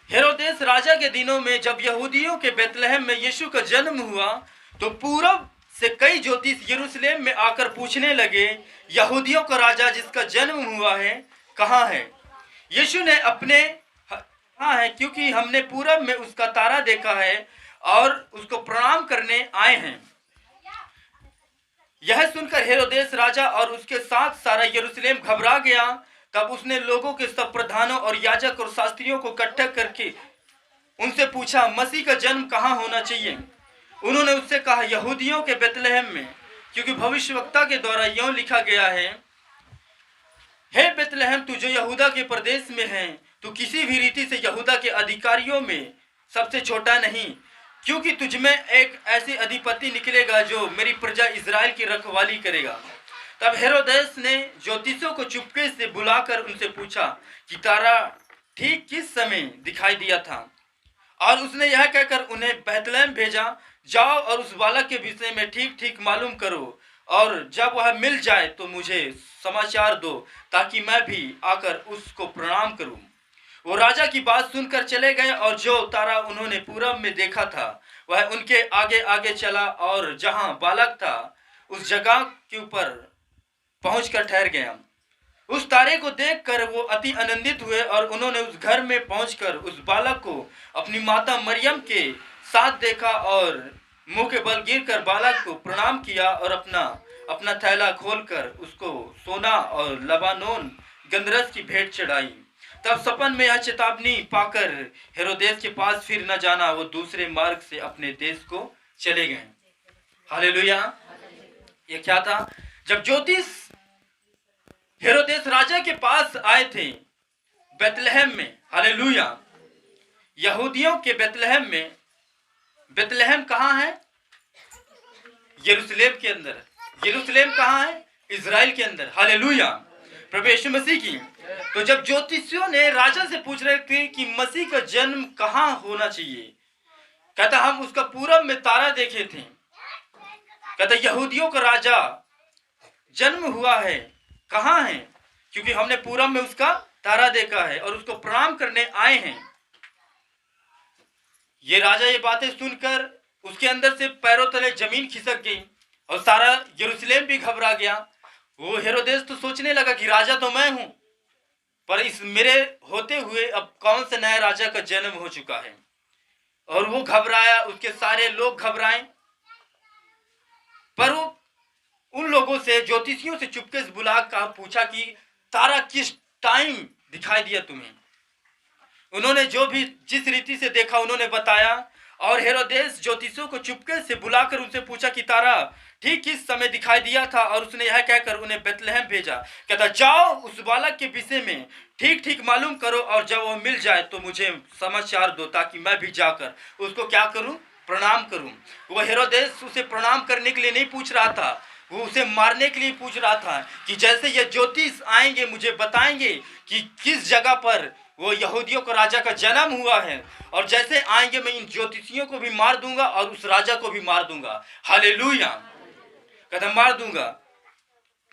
हेरोदेस राजा के दिनों में जब यहूदियों के बेतलहम में यीशु का जन्म हुआ, तो पूरब से कई ज्योतिष यरूशलेम में आकर पूछने लगे, यहूदियों का राजा जिसका जन्म हुआ है कहाँ है? यीशु ने अपने कहा है, क्योंकि हमने पूरब में उसका तारा देखा है और उसको प्रणाम करने आए हैं। यह सुनकर हेरोदेस राजा और उसके साथ सारा यरूशलेम घबरा गया। तब उसने लोगों के सब प्रधानों और याजक और शास्त्रियों को इकट्ठा करके उनसे पूछा, मसीह का जन्म कहाँ होना चाहिए? उन्होंने उससे कहा, यहूदियों के बेतलहम में, क्योंकि भविष्यवक्ता के द्वारा यूं लिखा गया है, हे बेतलहम, तू जो यहूदा के प्रदेश में है, तू किसी भी रीति से यहूदा के अधिकारियों में सबसे छोटा नहीं, क्योंकि तुझ में एक ऐसी अधिपति निकलेगा जो मेरी प्रजा इजराइल की रखवाली करेगा। तब हेरोदेस ने ज्योतिषियों को चुपके से बुलाकर उनसे पूछा कि तारा ठीक किस समय दिखाई दिया था, और उसने यह कहकर उन्हें बेतलहम भेजा, जाओ और उस बालक के विषय में ठीक ठीक मालूम करो, और जब वह मिल जाए तो मुझे समाचार दो, ताकि मैं भी आकर उसको प्रणाम करूं। वो राजा की बात सुनकर चले गए, और जो तारा उन्होंने पूरब में देखा था वह उनके आगे आगे चला, और जहां बालक था उस जगह के ऊपर पहुंचकर ठहर गया। उस तारे को देखकर वो अति आनंदित हुए, और उन्होंने उस घर में पहुंचकर उस बालक को अपनी माता मरियम के साथ देखा, और मुंह के बल गिरकर बालक को प्रणाम किया, और अपना थैला खोलकर उसको सोना और लबानोन गंधरस की भेंट चढ़ाई। तब सपन में यह चेतावनी पाकर हेरोदेस के पास फिर न जाना, वो दूसरे मार्ग से अपने देश को चले गए। हालेलुया। ये क्या था? जब ज्योतिष हेरोदेस राजा के पास आए थे बेतलहम में, हालेलुया, यहूदियों के बेतलहम में। बेतलहम कहाँ है? यरूशलेम के अंदर। यरूशलेम कहाँ है? इजराइल के अंदर। हालेलुया, प्रभु यीशु मसीह की। तो जब ज्योतिषियों ने राजा से पूछ रहे थे कि मसीह का जन्म कहाँ होना चाहिए, कहता हम उसका पूरब में तारा देखे थे। कहता यहूदियों का राजा जन्म हुआ है, कहाँ है? क्योंकि हमने पूरब में उसका तारा देखा है और उसको प्रणाम करने आए हैं। ये राजा ये बातें सुनकर उसके अंदर से पैरों तले जमीन खिसक गई, और सारा यरूशलेम भी घबरा गया। वो हेरोदेस तो सोचने लगा कि राजा तो मैं हूं, पर इस मेरे होते हुए अब कौन से नए राजा का जन्म हो चुका है। और वो घबराया, उसके सारे लोग घबराए। पर वो उन लोगों से, ज्योतिषियों से चुपके से बुला कर पूछा कि तारा किस टाइम दिखाई दिया तुम्हें? उन्होंने जो भी जिस रीति से देखा उन्होंने बताया, और हेरोदेस ज्योतिषियों को चुपके से बुलाकर उनसे पूछा कि तारा ठीक किस समय दिखाई दिया था, और उसने यह कहकर उन्हें बेतलहम भेजा। कहता जाओ उस बालक के विषय में ठीक ठीक मालूम करो, और जब वो मिल जाए तो मुझे समाचार दो, ताकि मैं भी जाकर उसको क्या करूं? प्रणाम करूं। वो हेरोदेस उसे प्रणाम करने के लिए नहीं पूछ रहा था, वो उसे मारने के लिए पूछ रहा था कि जैसे ये ज्योतिष आएंगे मुझे बताएंगे कि किस जगह पर वो यहूदियों को राजा का जन्म हुआ है, और जैसे आएंगे मैं इन ज्योतिषियों को भी मार दूंगा और उस राजा को भी मार दूंगा। हालेलुया। कहता मार दूंगा।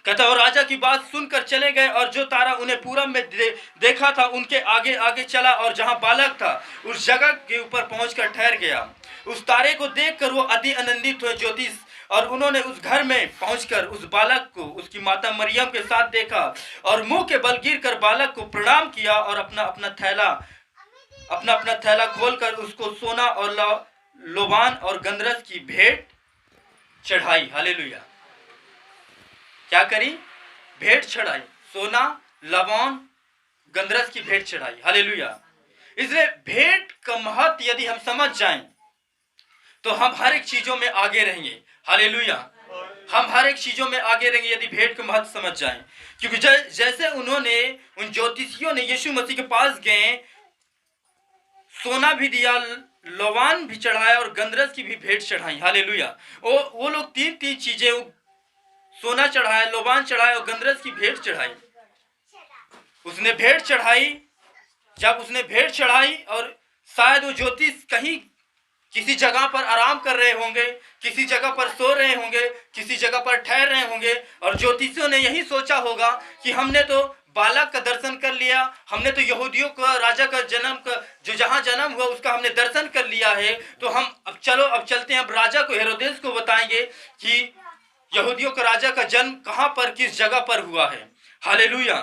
कहता और राजा की बात सुनकर चले गए, और जो तारा उन्हें पूरब में देखा था उनके आगे आगे चला, और जहां बालक था उस जगह के ऊपर पहुंचकर ठहर गया। उस तारे को देखकर वो अति आनंदित हुए ज्योतिष, और उन्होंने उस घर में पहुंचकर उस बालक को उसकी माता मरियम के साथ देखा, और मुंह के बल गिरकर बालक को प्रणाम किया, और अपना थैला खोलकर उसको सोना और लोबान और गंधरस की भेंट चढ़ाई। हालेलुया। क्या करी? भेंट चढ़ाई, सोना, लबान, गंधरस की भेंट चढ़ाई। हालेलुया। इसलिए भेंट का महत्व यदि हम समझ जाएं तो हम हर एक चीजों में आगे रहेंगे। हालेलुया। हम हर एक चीजों में आगे रहेंगे यदि भेंट का महत्व समझ जाएं। क्योंकि जैसे उन्होंने उन ज्योतिषियों ने यीशु मसीह के पास गए, सोना भी दिया, लोबान भी चढ़ाया और गंधरस की भी भेंट चढ़ाई। हालेलुया। वो लोग तीन चीजें, सोना चढ़ाया, लोबान चढ़ाया और गंधरस की भेंट चढ़ाई। उसने भेंट चढ़ाई। जब उसने भेंट चढ़ाई, और शायद वो ज्योतिष कहीं किसी जगह पर आराम कर रहे होंगे, किसी जगह पर सो रहे होंगे, किसी जगह पर ठहर रहे होंगे, और ज्योतिषियों ने यही सोचा होगा कि हमने तो बालक का दर्शन कर लिया, हमने तो यहूदियों का राजा का जो जहां जन्म हुआ उसका हमने दर्शन कर लिया है, तो हम अब चलते हैं, अब राजा को, हेरोदेस को बताएंगे कि यहूदियों का राजा का जन्म कहां पर, किस जगह पर हुआ है। हालेलुया।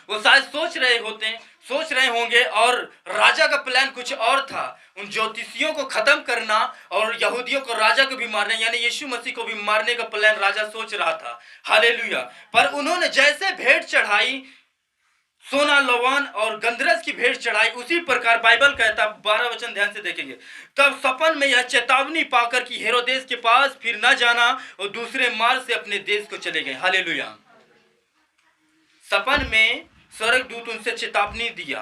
वो शायद सोच रहे होंगे, और राजा का प्लान कुछ और था, उन ज्योतिषियों को खत्म करना और यहूदियों को, राजा को भी मारने, यानी यीशु मसीह को भी मारने का प्लान राजा सोच रहा था। हालेलुया। पर उन्होंने जैसे भेंट चढ़ाई, सोना, लोवान और गंधरस की भेंट चढ़ाई, उसी प्रकार बाइबल कहता, 12 वचन ध्यान से देखेंगे, तब सपन में यह चेतावनी पाकर कि हेरोदेस के पास फिर न जाना, और दूसरे मार्ग से अपने देश को चले गए। हालेलुया। सपन में स्वर्गदूत उनसे चेतावनी दिया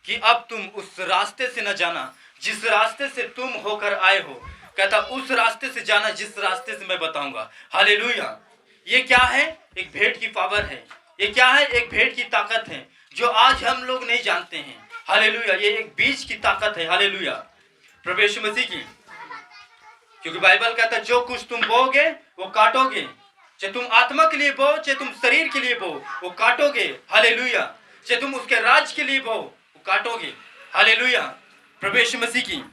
कि अब तुम उस रास्ते से न जाना जिस रास्ते से तुम होकर आए हो। कहता उस रास्ते से जाना जिस रास्ते से मैं बताऊंगा। हालेलुया। ये क्या है? एक भेंट की पावर है। ये क्या है? एक भेंट की ताकत है जो आज हम लोग नहीं जानते हैं। हालेलुया। ये एक बीज की ताकत है। हालेलुया। प्रभु यीशु मसीह की, क्योंकि बाइबल कहता है जो कुछ तुम बोओगे वो काटोगे, चाहे तुम आत्मा के लिए बो, चाहे तुम शरीर के लिए बो, वो काटोगे। हालेलुया। चाहे तुम उसके राज के लिए बो, वो काटोगे। हालेलुया। प्रभु यीशु मसीह की।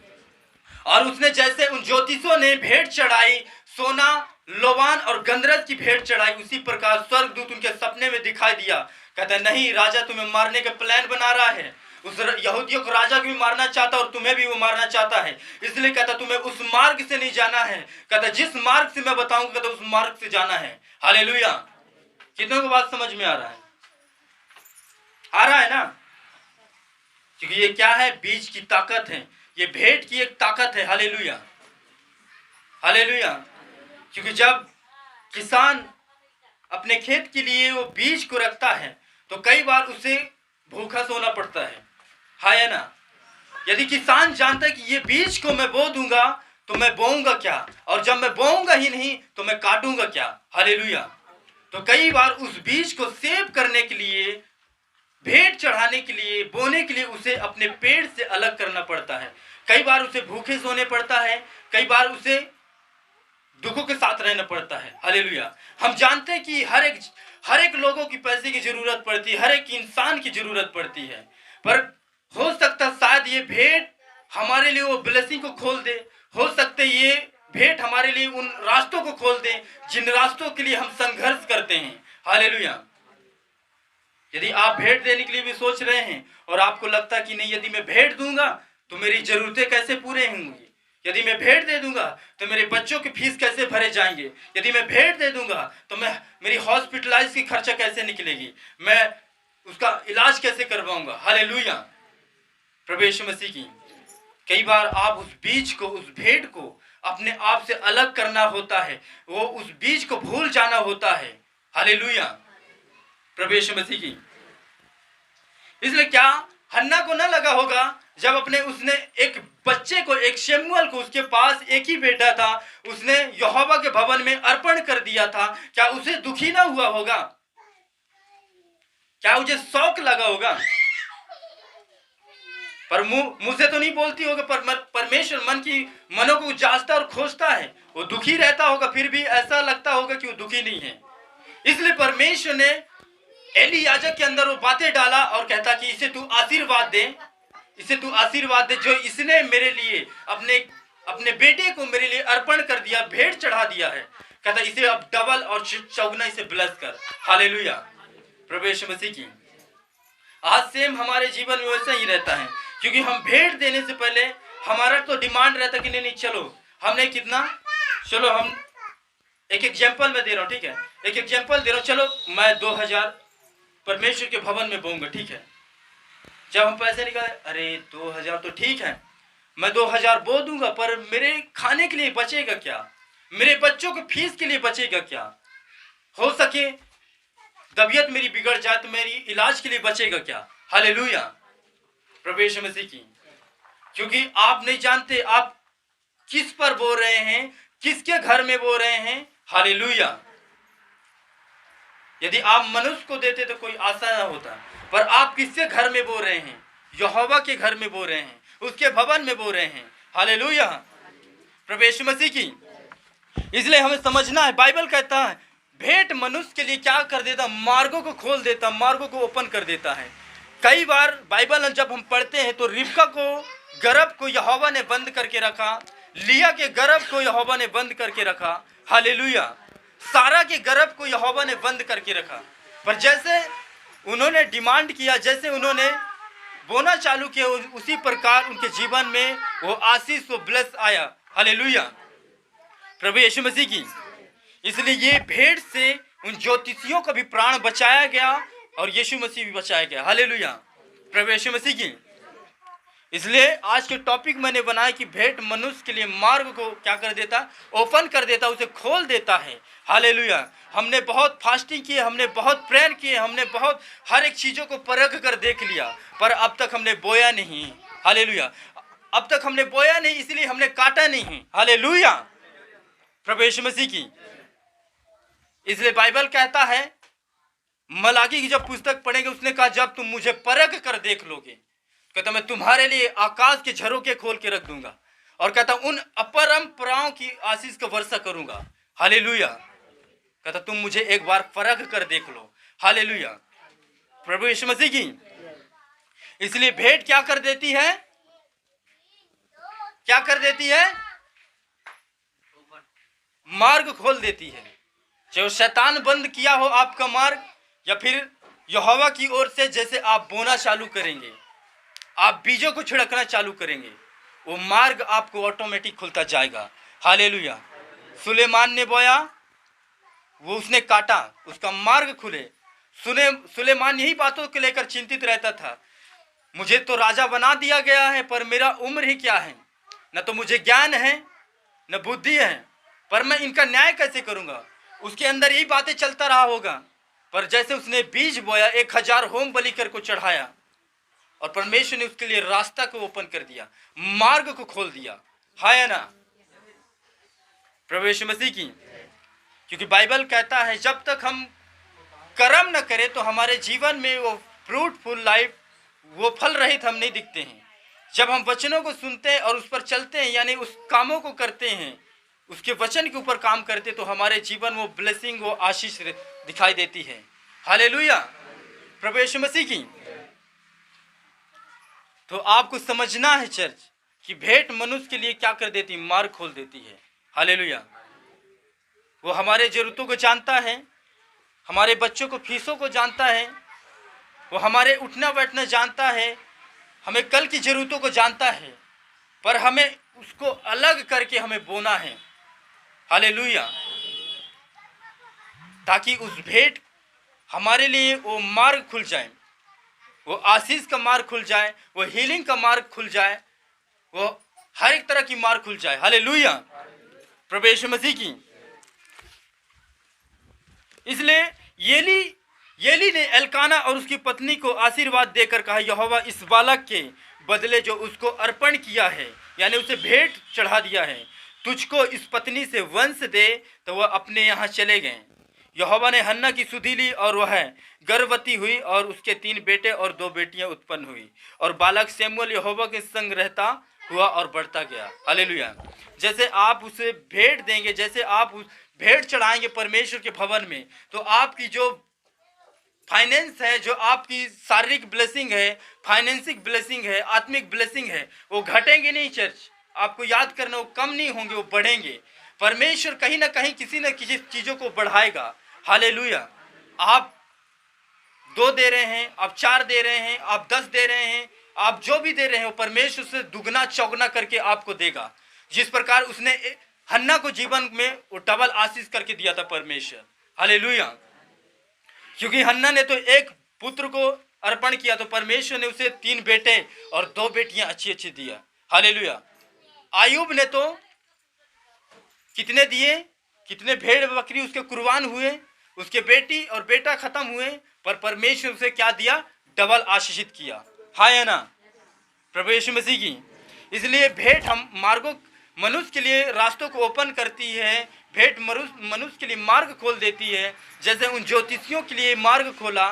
और उसने जैसे उन ज्योतिषों ने भेंट चढ़ाई, सोना, लोवान और गंधरस की भेंट चढ़ाई, उसी प्रकार स्वर्गदूत उनके सपने में दिखाई दिया। कहता है नहीं, राजा तुम्हें मारने का प्लान बना रहा है। उस यहूदियों को राजा को भी मारना चाहता और तुम्हें भी वो मारना चाहता है। इसलिए कहता तुम्हें उस मार्ग से नहीं जाना है। कहता जिस मार्ग से मैं बताऊंगा, कहता उस मार्ग से जाना है। हालेलुया। कितनों को बात समझ में आ रहा है? आ रहा है ना? क्योंकि ये क्या है? बीज की ताकत है। ये भेंट की एक ताकत है। हालेलुया। हालेलुया। क्योंकि जब किसान अपने खेत के लिए वो बीज को रखता है तो कई बार उसे भूखा सोना पड़ता है या ना? यदि किसान जानता है कि ये बीज को मैं बो दूंगा तो मैं बोऊंगा क्या, और जब मैं बोऊंगा ही नहीं तो मैं काटूंगा क्या। हालेलुया। तो कई बार उस बीज को सेव करने के लिए, भेंट चढ़ाने के लिए, बोने के लिए उसे अपने पेड़ से अलग करना पड़ता है। कई बार उसे भूखे सोने पड़ता है, कई बार उसे दुखों के साथ रहना पड़ता है। हालेलुया। हम जानते हैं कि हर एक लोगों की पैसे की जरूरत पड़ती है, हर एक इंसान की जरूरत पड़ती है, पर हो सकता शायद ये भेंट हमारे लिए वो ब्लेसिंग को खोल दे। हो सकता है ये भेंट हमारे लिए उन रास्तों को खोल दे जिन रास्तों के लिए हम संघर्ष करते हैं। हालेलुया। यदि आप भेंट देने के लिए भी सोच रहे हैं और आपको लगता है कि नहीं, यदि मैं भेंट दूंगा तो मेरी जरूरतें कैसे पूरे होंगी, यदि मैं भेंट दे दूंगा तो मेरे बच्चों की फीस कैसे भरे जाएंगे, यदि मैं भेंट दे दूंगा तो मेरी हॉस्पिटलाइज की खर्चा कैसे निकलेगी, मैं उसका इलाज कैसे करवाऊंगा। हालेलुया। प्रभु यीशु मसीह की। कई बार आप उस बीज को, उस भेंट को अपने आप से अलग करना होता है, वो उस बीज को भूल जाना होता है। हालेलुया। प्रभु यीशु मसीह की। इसलिए क्या हन्ना को न लगा होगा जब उसने एक बच्चे को, एक शमूएल को, उसके पास एक ही बेटा था, उसने यहोवा के भवन में अर्पण कर दिया था, क्या उसे दुखी ना हुआ होगा? क्या उसे शौक लगा होगा? पर मुंह से तो नहीं बोलती होगा, पर परमेश्वर मनों को जांचता और खोजता है। वो दुखी रहता होगा, फिर भी ऐसा लगता होगा कि वो दुखी नहीं है। इसलिए परमेश्वर ने एली याजक के अंदर वो बातें डाला और कहता कि इसे तू आशीर्वाद दे, इसे तू आशीर्वाद दे, जो इसने मेरे लिए अपने बेटे को मेरे लिए अर्पण कर दिया, भेंट चढ़ा दिया है। कहता इसे अब डबल और चौगुना इसे ब्लेस कर। हालेलुया। प्रभु यीशु मसीह की। आज सेम हमारे जीवन में वैसा ही रहता है, क्योंकि हम भेंट देने से पहले हमारा तो डिमांड रहता कि नहीं चलो हमने कितना, चलो हम एक एग्जाम्पल में दे रहा हूँ, ठीक है, एक एग्जाम्पल दे रहा हूँ, चलो मैं 2000 परमेश्वर के भवन में बोऊंगा, ठीक है। जब हम पैसे निकाले, अरे 2000 तो ठीक है, मैं 2000 बो दूंगा, पर मेरे खाने के लिए बचेगा क्या, मेरे बच्चों के फीस के लिए बचेगा क्या, हो सके तबीयत मेरी बिगड़ जाए तो मेरी इलाज के लिए बचेगा क्या। हालेलुया। प्रभु यीशु मसीह की। क्योंकि आप नहीं जानते आप किस पर बो रहे हैं, किसके घर में बो रहे हैं। हालेलुया। यदि आप मनुष्य को देते तो कोई आशा ना होता, पर आप किसके घर में बो रहे हैं? यहोवा के घर में बो रहे हैं, उसके भवन में बो रहे हैं। हालेलुया। प्रभु यीशु मसीह की। इसलिए हमें समझना है, बाइबल कहता है भेंट मनुष्य के लिए क्या कर देता, मार्गों को खोल देता, मार्गों को ओपन कर देता है। कई बार बाइबल में जब हम पढ़ते हैं तो रिबका को गर्भ को यहोवा ने बंद करके रखा, लिया के गर्भ को यहोवा ने बंद करके रखा, हालेलुया। सारा के गर्भ को यहोवा ने बंद करके रखा। पर जैसे उन्होंने डिमांड किया, जैसे उन्होंने बोना चालू किया, उसी प्रकार उनके जीवन में वो आशीष, वो ब्लेस आया, हालेलुया, प्रभु यीशु मसीह की। इसलिए ये भेड़ से उन ज्योतिषियों का भी प्राण बचाया गया और यीशु मसीह भी बचाया गया, हालेलुया, प्रभु यीशु मसीह की। इसलिए आज के टॉपिक मैंने बनाया कि भेंट मनुष्य के लिए मार्ग को क्या कर देता, ओपन कर देता, उसे खोल देता है, हालेलुया। हमने बहुत फास्टिंग किए, हमने बहुत प्रेयर किए, हमने बहुत हर एक चीज़ों को परख कर देख लिया, पर अब तक हमने बोया नहीं, हालेलुया। अब तक हमने बोया नहीं, इसलिए हमने काटा नहीं, हालेलुया, प्रभु यीशु मसीह की। इसलिए बाइबल कहता है, मलाकी की जब पुस्तक पढ़ेंगे, उसने कहा जब तुम मुझे परख कर देख लोगे, कहता मैं तुम्हारे लिए आकाश के झरोखे खोल के रख दूंगा, और कहता उन अपरंपराओं की आशीष का वर्षा करूंगा, हालेलुया। कहता तुम मुझे एक बार परख कर देख लो, हालेलुया, प्रभु यीशु मसीह की। इसलिए भेंट क्या कर देती है, क्या कर देती है, मार्ग खोल देती है। चाहे शैतान बंद किया हो आपका मार्ग, या फिर यहोवा की ओर से जैसे आप बोना चालू करेंगे, आप बीजों को छिड़कना चालू करेंगे, वो मार्ग आपको ऑटोमेटिक खुलता जाएगा, हालेलुया। सुलेमान ने बोया, वो उसने काटा, उसका मार्ग खुले। सुलेमान यही बातों को लेकर चिंतित रहता था, मुझे तो राजा बना दिया गया है, पर मेरा उम्र ही क्या है, न तो मुझे ज्ञान है न बुद्धि है, पर मैं इनका न्याय कैसे करूंगा। उसके अंदर यही बातें चलता रहा होगा। पर जैसे उसने बीज बोया, 1000 होम बलि कर को चढ़ाया, और परमेश्वर ने उसके लिए रास्ता को ओपन कर दिया, मार्ग को खोल दिया, है ना, प्रभु यीशु मसीह की। क्योंकि बाइबल कहता है जब तक हम कर्म न करें तो हमारे जीवन में वो फ्रूटफुल लाइफ, वो फल रहित हम नहीं दिखते हैं। जब हम वचनों को सुनते हैं और उस पर चलते हैं, यानी उस कामों को करते हैं, उसके वचन के ऊपर काम करते, तो हमारे जीवन वो ब्लेसिंग, वो आशीष दिखाई देती है, हालेलुया, प्रभु यीशु मसीह की। तो आपको समझना है चर्च कि भेंट मनुष्य के लिए क्या कर देती, मार्ग खोल देती है, हालेलुया। वो हमारे जरूरतों को जानता है, हमारे बच्चों को फीसों को जानता है, वो हमारे उठना बैठना जानता है, हमें कल की जरूरतों को जानता है, पर हमें उसको अलग करके हमें बोना है, हालेलुया, ताकि उस भेंट हमारे लिए वो मार्ग खुल जाए, वो आशीष का मार्ग खुल जाए, वो हीलिंग का मार्ग खुल जाए, वो हर एक तरह की मार्ग खुल जाए, हालेलुया, प्रभु यीशु मसीह की। इसलिए येली ने एल्काना और उसकी पत्नी को आशीर्वाद देकर कहा, यहोवा इस बालक के बदले जो उसको अर्पण किया है, यानी उसे भेंट चढ़ा दिया है, तुझको इस पत्नी से वंश दे। तो वह अपने यहाँ चले गए। यहोवा ने हन्ना की सुधि ली और वह गर्भवती हुई, और उसके 3 बेटे और 2 बेटियां उत्पन्न हुई, और बालक शमूएल यहोवा के संग रहता हुआ और बढ़ता गया, हालेलुया। जैसे आप उसे भेंट देंगे, जैसे आप भेंट चढ़ाएंगे परमेश्वर के भवन में, तो आपकी जो फाइनेंस है, जो आपकी शारीरिक ब्लेसिंग है, फाइनेंसिक ब्लेसिंग है, आत्मिक ब्लेसिंग है, वो घटेंगे नहीं चर्च। आपको याद करना, वो कम नहीं होंगे, वो बढ़ेंगे। परमेश्वर कहीं ना कहीं किसी न किसी चीज़ों को बढ़ाएगा, हालेलुया। आप 2 दे रहे हैं, आप 4 दे रहे हैं, आप 10 दे रहे हैं, आप जो भी दे रहे हैं, वो परमेश्वर से दुगना चौगुना करके आपको देगा। जिस प्रकार उसने हन्ना को जीवन में वो डबल आशीष करके दिया था परमेश्वर, हालेलुया। क्योंकि हन्ना ने तो एक पुत्र को अर्पण किया, तो परमेश्वर ने उसे 3 बेटे और 2 बेटियां अच्छी अच्छी दिया, हालेलुया। आयूब ने तो कितने दिए, कितने भेड़ बकरी उसके कुर्बान हुए, उसके बेटी और बेटा खत्म हुए, पर परमेश्वर उसे क्या दिया, डबल आशीषित किया, है ना, प्रभु यीशु मसीह की। इसलिए भेंट हम मार्गों, मनुष्य के लिए रास्तों को ओपन करती है। भेंट मनुष्य के लिए मार्ग खोल देती है, जैसे उन ज्योतिषियों के लिए मार्ग खोला।